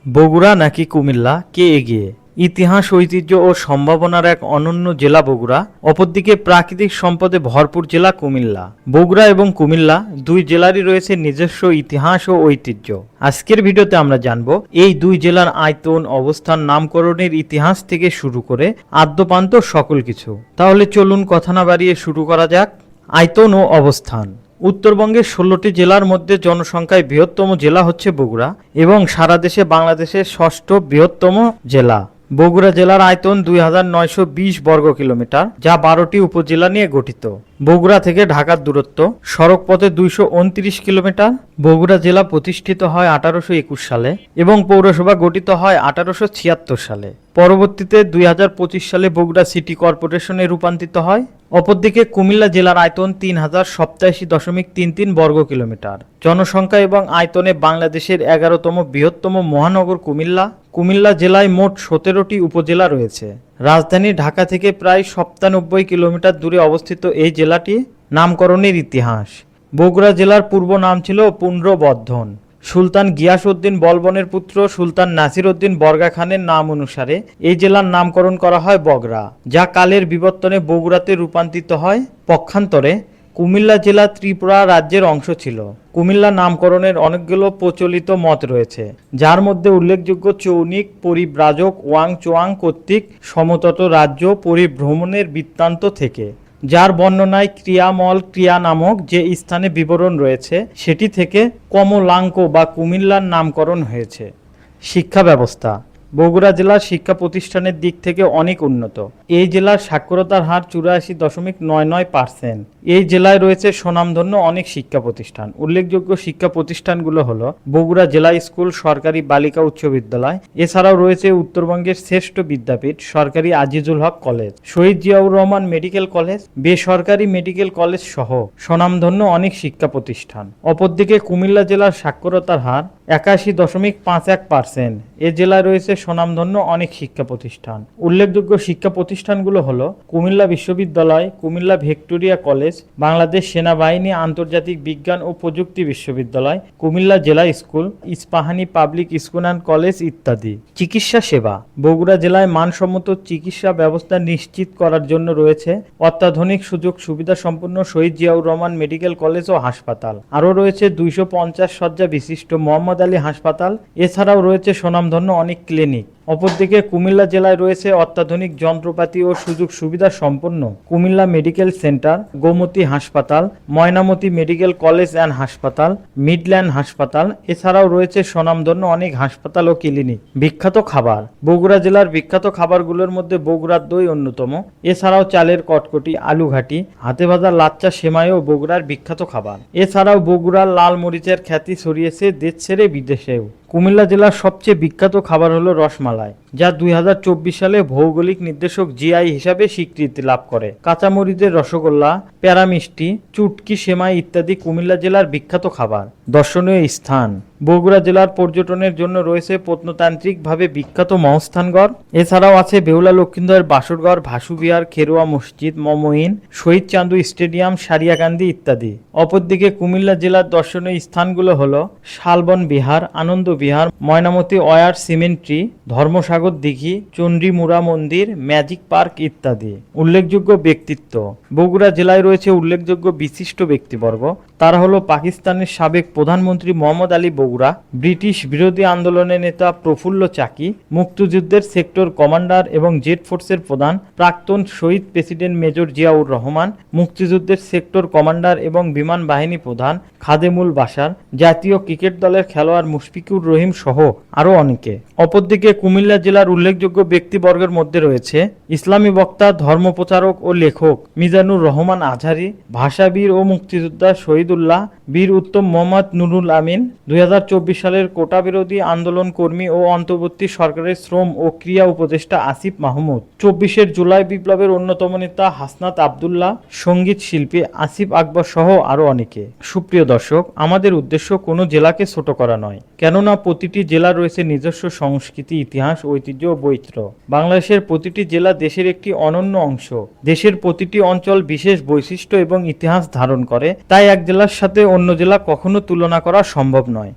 বগুড়া নাকি কুমিল্লা, কে এগিয়ে? ইতিহাস, ঐতিহ্য ও সম্ভাবনার এক অনন্য জেলা বগুড়া, অপরদিকে প্রাকৃতিক সম্পদে ভরপুর জেলা কুমিল্লা। বগুড়া এবং কুমিল্লা দুই জেলারই রয়েছে নিজস্ব ইতিহাস ও ঐতিহ্য। আজকের ভিডিওতে আমরা জানব এই দুই জেলার আয়তন, অবস্থান, নামকরণের ইতিহাস থেকে শুরু করে আদ্যপান্ত সকল কিছু। তাহলে চলুন কথা না বাড়িয়ে শুরু করা যাক। আয়তন ও অবস্থান। উত্তরবঙ্গের ১৬টি জেলার মধ্যে জনসংখ্যায় বৃহত্তম জেলা হচ্ছে বগুড়া এবং সারা দেশে বাংলাদেশের ষষ্ঠ বৃহত্তম জেলা। বগুড়া জেলার আয়তন ২,৯২০ বর্গ কিলোমিটার, যা ১২টি উপজেলা নিয়ে গঠিত। বগুড়া থেকে ঢাকার দূরত্ব সড়ক পথে ২২৯ কিলোমিটার। বগুড়া জেলা প্রতিষ্ঠিত হয় ১৮২১ সালে এবং পৌরসভা গঠিত হয় ১৮৭৬ সালে। পরবর্তীতে ২০২৫ সালে বগুড়া সিটি কর্পোরেশনে রূপান্তরিত হয়। অপরদিকে কুমিল্লা জেলার আয়তন ৩,০৮৭.৩৩ বর্গ কিলোমিটার। জনসংখ্যা এবং আয়তনে বাংলাদেশের ১১তম বৃহত্তম মহানগর কুমিল্লা। কুমিল্লা জেলায় মোট ১৭টি উপজেলা রয়েছে। রাজধানী ঢাকা থেকে প্রায় ৯৭ কিলোমিটার দূরে অবস্থিত এই জেলাটি। নামকরণের ইতিহাস। বগুড়া জেলার পূর্ব নাম ছিল পুন্ড্রবর্ধন। সুলতান গিয়াসউদ্দিন বলবনের পুত্র সুলতান নাসিরউদ্দিন বরগা খানের নাম অনুসারে এই জেলার নামকরণ করা হয় বগরা, যা কালের বিবর্তনে বগুড়াতে রূপান্তরিত হয়। পক্ষান্তরে কুমিল্লা জেলা ত্রিপুরা রাজ্যের অংশ ছিল। কুমিল্লা নামকরণের অনেকগুলো প্রচলিত মত রয়েছে, যার মধ্যে উল্লেখযোগ্য চৌনিক পরিব্রাজক ওয়াং চোয়াং কর্তৃক সমতট রাজ্য পরিভ্রমণের বৃত্তান্ত থেকে, যার বর্ণনায় ক্রিয়ামল ক্রিয়া নামক যে স্থানে বিবরণ রয়েছে সেটি থেকে কমলাঙ্ক বা কুমিল্লার নামকরণ হয়েছে। শিক্ষা ব্যবস্থা। বগুড়া জেলার শিক্ষা প্রতিষ্ঠানের দিক থেকে অনেক উন্নত। এই জেলার সাক্ষরতার হার ৮৪.৯৯%। এই জেলায় রয়েছে স্বনামধন্য অনেক শিক্ষা প্রতিষ্ঠান। উল্লেখযোগ্য শিক্ষা প্রতিষ্ঠানগুলো হলো বগুড়া জেলা স্কুল, সরকারি বালিকা উচ্চ বিদ্যালয়। এছাড়াও রয়েছে উত্তরবঙ্গের শ্রেষ্ঠ বিদ্যাপীঠ সরকারি আজিজুল হক কলেজ, শহীদ জিয়াউর রহমান মেডিকেল কলেজ, বেসরকারি মেডিকেল কলেজ সহ স্বনামধন্য অনেক শিক্ষা প্রতিষ্ঠান। অপরদিকে কুমিল্লা জেলার সাক্ষরতার হার ৮১.৫১%। এ জেলায় রয়েছে স্বনামধন্য অনেক শিক্ষা প্রতিষ্ঠান। উল্লেখযোগ্য শিক্ষা প্রতিষ্ঠানগুলো হলো কুমিল্লা বিশ্ববিদ্যালয়, কুমিল্লা ভিক্টোরিয়া কলেজ, বাংলাদেশ সেনাবাহিনী আন্তর্জাতিক বিজ্ঞান ও প্রযুক্তি বিশ্ববিদ্যালয়, কুমিল্লা জেলা school, Ispahani public school and college ইত্যাদি। চিকিৎসা সেবা। বগুড়া জেলায় মানসম্মত চিকিৎসা ব্যবস্থা নিশ্চিত করার জন্য রয়েছে অত্যাধুনিক সুযোগ সুবিধা সম্পন্ন শহীদ জিয়াউর রহমান মেডিকেল কলেজ ও হাসপাতাল। আরও রয়েছে ২৫০ শয্যা বিশিষ্ট মোহাম্মদ আলী হাসপাতাল। এছাড়াও রয়েছে স্বনামধন্য অনেক ক্লিনিক। অপরদিকে কুমিল্লা জেলায় রয়েছে অত্যাধুনিক যন্ত্রপাতি ও সুযোগ সুবিধা সম্পন্ন কুমিল্লা মেডিকেল সেন্টার, গোমতী হাসপাতাল, ময়নামতি মেডিকেল কলেজ অ্যান্ড হাসপাতাল, মিডল্যান্ড হাসপাতাল। এছাড়াও রয়েছে স্বনামধন্য অনেক হাসপাতাল ও ক্লিনিক। বিখ্যাত খাবার। বগুড়া জেলার বিখ্যাত খাবারগুলোর মধ্যে বগুড়ার দই অন্যতম। এছাড়াও চালের কটকটি, আলু ঘাটি, হাতে ভাজা লাচ্চা সেমাইও বগুড়ার বিখ্যাত খাবার। এছাড়াও বগুড়ার লাল মরিচের খ্যাতি ছড়িয়েছে দেশ ছেড়ে বিদেশেও। কুমিল্লা জেলার সবচেয়ে বিখ্যাত খাবার হলো রসমালাই, যা ২০২৪ সালে ভৌগোলিক নির্দেশক জিআই হিসাবে স্বীকৃতি লাভ করে। কাঁচামরিচের রসগোল্লা, প্যারা মিষ্টি, চুটকি সেমাই ইত্যাদি কুমিল্লা জেলার বিখ্যাত খাবার। দর্শনীয় স্থান। বগুড়া জেলার পর্যটনের জন্য রয়েছে প্রত্নতান্ত্রিকভাবে বিখ্যাত মহস্থানগড়। এছাড়াও আছে বেহুলা লক্ষিন্দরের বাসরগড়, ভাসুবিহার, খেরোয়া মসজিদ, মমইন, শহীদ চান্দু স্টেডিয়াম, সারিয়াকান্দি ইত্যাদি। অপরদিকে কুমিল্লা জেলার দর্শনীয় স্থানগুলো হলো শালবন বিহার, আনন্দ বিহার, ময়নামতি ওয়ার সিমেন্ট্রি, ধর্মসাগর দিঘি, চন্ডীমুড়া মন্দির, ম্যাজিক পার্ক ইত্যাদি। উল্লেখযোগ্য ব্যক্তিত্ব। বগুড়া জেলায় রয়েছে উল্লেখযোগ্য বিশিষ্ট ব্যক্তিবর্গ। তারা হলো পাকিস্তানের সাবেক প্রধানমন্ত্রী মোহাম্মদ আলী বগুড়া, ব্রিটিশ বিরোধী আন্দোলনের নেতা প্রফুল্ল চাকি, মুক্তিযুদ্ধের সেক্টর কমান্ডার এবং জেট ফোর্সের প্রধান প্রাক্তন শহীদ প্রেসিডেন্ট মেজর জিয়াউর রহমান, মুক্তিযুদ্ধের সেক্টর কমান্ডার এবং বিমান বাহিনী প্রধান খাদেমুল বাশার, জাতীয় ক্রিকেট দলের খেলোয়াড় মুশফিকুর রহিম সহ আরও অনেকে। অপরদিকে কুমিল্লা জেলার উল্লেখযোগ্য ব্যক্তিবর্গের মধ্যে রয়েছে ইসলামী বক্তা, ধর্মপ্রচারক ও লেখক মিজানুর রহমান আজহারি, ভাষাবীর ও মুক্তিযোদ্ধা শহীদুল্লাহ, বীর উত্তম মোহাম্মদ নুরুল আমিন, ২০২৪ সালের কোটা বিরোধী আন্দোলন কর্মী ও অন্তর্বর্তী সরকারের শ্রম ও ক্রিয়া উপদেষ্টা আসিফ মাহমুদ, ২৪ জুলাই বিপ্লবের অন্যতম নেতা হাসনাত আবদুল্লাহ, সঙ্গীত শিল্পী আসিফ আকবর সহ আরও অনেকে। সুপ্রিয় দর্শক, আমাদের উদ্দেশ্য কোনো জেলাকে ছোট করা নয়, কেননা প্রতিটি জেলা রয়েছে নিজস্ব সংস্কৃতি, ইতিহাস, ঐতিহ্য ও বৈচিত্র্য। বাংলাদেশের প্রতিটি জেলা দেশের একটি অনন্য অংশ। দেশের প্রতিটি অঞ্চল বিশেষ বৈশিষ্ট্য এবং ইতিহাস ধারণ করে, তাই এক জেলার সাথে অন্য জেলা কখনো তুলনা করা সম্ভব নয়।